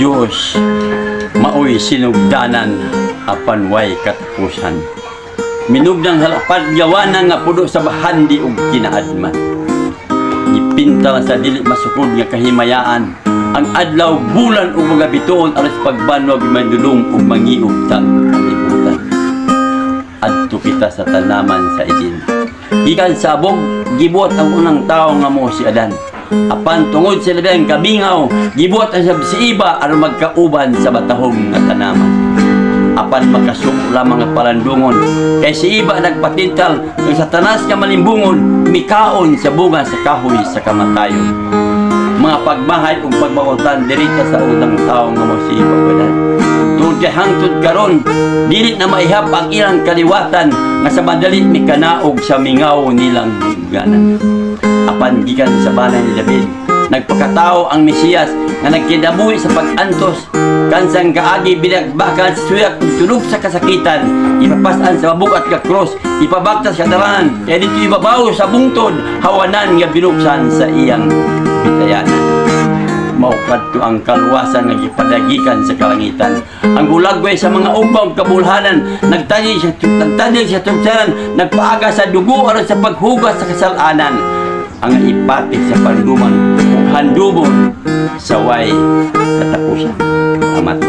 Diyos maoy sinugdanan apan way katapusan. Minugdang halapad gawanan nga pudo sa bahandi ug kinaadman. Ipinta sa dili masukod nga kahimayaan ang adlaw, bulan ug mga bituon aras pagbanwag madulong ug mangiog sa kalibutan. Adto kita sa tanaman sa Eden. Ikan sabog gibuhat ang unang tawo nga mo si Adan. Apan tungod sa labing kabingaw, gibuhat ang si Iba aron magkauban sa batahong nga tanaman. Apan makasuko lamang ang palandungon, kay si Iba nagpatintal ng sa tanas nga malimbungon, mikaon sa bunga sa kahoy sa kamatayon. Mga pagmahay ug pagbawaltan dirita sa unang tawo nga mo si Iba Adan. Tungod kay hangtod karon, dili na maihap ang ilang kaliwatan nga sa madali mikanaog sa mingaw nilang ganan. Apan gikan sa balay ni David, nagpakatao ang Mesiyas nga nagkinabuhi sa pag-antos kansang kaagi binagbakan sa suyak tulog sa kasakitan, ipapasan sa mabugat ka cross, ipabaktas sa daranan, kaya dito ibabaw sa bungtod hawanan nga binuksan sa iyang bitayanan. Maukad to ang kaluwasan nga gipadagikan sa kalangitan. Ang gulagway sa mga ubang kabulhanan, nagtanig sa tugsanan, nagpaaga sa dugo aron sa paghugas sa kasalanan. Ang ipatik sa panduman ug handumon sa way katapusan. Amat.